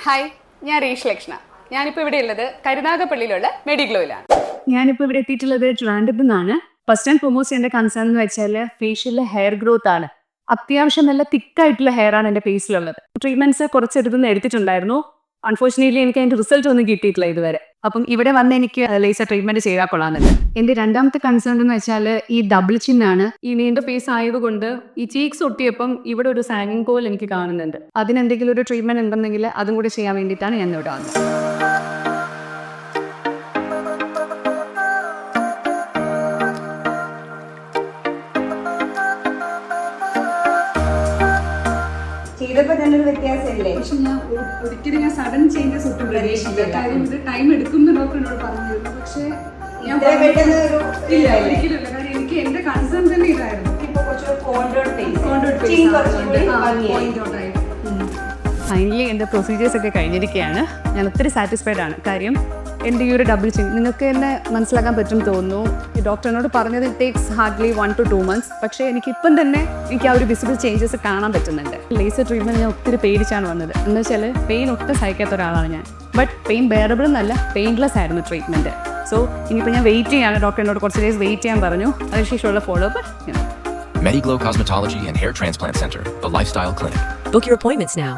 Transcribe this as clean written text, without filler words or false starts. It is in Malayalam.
ഹായ്, ഞാൻ റീഷ് ലക്ഷ്ണ. ഞാനിപ്പോൾ ഇവിടെ ഉള്ളത് കരുനാഗപ്പള്ളിയിലുള്ള മെഡിഗ്ലോയിലാണ്. ഞാനിപ്പോൾ ഇവിടെ എത്തിയിട്ടുള്ളത് ട്രിവാൻഡ്രത്ത് നിന്നാണ്. ഫസ്റ്റ് ആൻഡ് ഫോർമോസ്റ്റ് എൻ്റെ കൺസേൺ എന്ന് വെച്ചാൽ ഫേഷ്യലിലെ ഹെയർ ഗ്രോത്ത് ആണ്. അത്യാവശ്യം നല്ല തിക്കായിട്ടുള്ള ഹെയർ ആണ് എൻ്റെ ഫേസിലുള്ളത്. ട്രീറ്റ്മെന്റ്സ് കുറച്ചെടുത്തുനിന്ന് എടുത്തിട്ടുണ്ടായിരുന്നു. അൺഫോർച്ചുനേറ്റ്ലി എനിക്ക് അതിൻ്റെ റിസൾട്ട് ഒന്നും കിട്ടിയിട്ടില്ല ഇതുവരെ. അപ്പം ഇവിടെ വന്ന് എനിക്ക് ലേസർ ട്രീറ്റ്മെന്റ് ചെയ്താൽ കൊള്ളാമെന്നുണ്ട്. എൻ്റെ രണ്ടാമത്തെ കൺസേൺ എന്ന് വെച്ചാൽ ഈ ഡബിൾ ചിന്നാണ്. ഈ നീണ്ട ഫേസ് ആയതുകൊണ്ട് ഈ ചീക്സ് ഒട്ടിയപ്പം ഇവിടെ ഒരു സാനിങ് കോൽ എനിക്ക് കാണുന്നുണ്ട്. അതിനെന്തെങ്കിലും ഒരു ട്രീറ്റ്മെന്റ് ഉണ്ടെന്നെങ്കിൽ അതും കൂടി ചെയ്യാൻ വേണ്ടിയിട്ടാണ് ഞാൻ ഇവിടെ വന്നത്. ചെയ്തപ്പോൾ തന്നെ ഒരു വ്യത്യാസമില്ലേ? പക്ഷെ ഒരിക്കലും ഞാൻ സഡൻ ചേഞ്ചസ് ഒട്ടും പ്രതീക്ഷിച്ചില്ല. കാര്യം ഇത് ടൈം എടുക്കും ഡോക്ടറിനോട് പറഞ്ഞിരുന്നു. പക്ഷേ ഞാൻ പെട്ടെന്ന് ഒരു ഇല്ല, ഒരിക്കലും ഇല്ല. കാര്യം എനിക്ക് എന്റെ കൺസേൺ തന്നെ ഇതായിരുന്നു. ഇപ്പോൾ കുറച്ച് കോണ്ടോർ ഫൈനലി എൻ്റെ പ്രൊസീജിയേഴ്സ് ഒക്കെ കഴിഞ്ഞിരിക്കുകയാണ്. ഞാൻ ഒത്തിരി സാറ്റിസ്ഫൈഡ് ആണ്. കാര്യം എൻ്റെ ഈ ഒരു ഡബിൾ ചിൻ നിങ്ങൾക്ക് എന്നെ മനസ്സിലാക്കാൻ പറ്റും തോന്നുന്നു. ഈ ഡോക്ടറിനോട് പറഞ്ഞത് it takes hardly 1 to 2 months. പക്ഷേ എനിക്കിപ്പം തന്നെ എനിക്ക് ആ ഒരു വിസിബിൾ ചേഞ്ചസ് കാണാൻ പറ്റുന്നുണ്ട്. ലേസർ ട്രീറ്റ്മെൻറ്റ് ഞാൻ ഒത്തിരി പേടിച്ചാണ് വന്നത്. എന്ന് വെച്ചാൽ പെയിൻ ഒട്ടും സഹിക്കാത്ത ഒരാളാണ് ഞാൻ. ബട്ട് പെയിൻ ബെയറബിൾ എന്നല്ല, പെയിൻലെസ് ആയിരുന്നു ട്രീറ്റ്മെൻറ്റ്. സോ ഇനിയിപ്പോൾ ഞാൻ വെയിറ്റ് ചെയ്യാണ്. ഡോക്ടറിനോട് കുറച്ച് ഡേയ്സ് വെയിറ്റ് ചെയ്യാൻ പറഞ്ഞു. അതിനുശേഷമുള്ള follow up. Mediglow Cosmetology and Hair Transplant Center, the Lifestyle Clinic. Book your appointments now.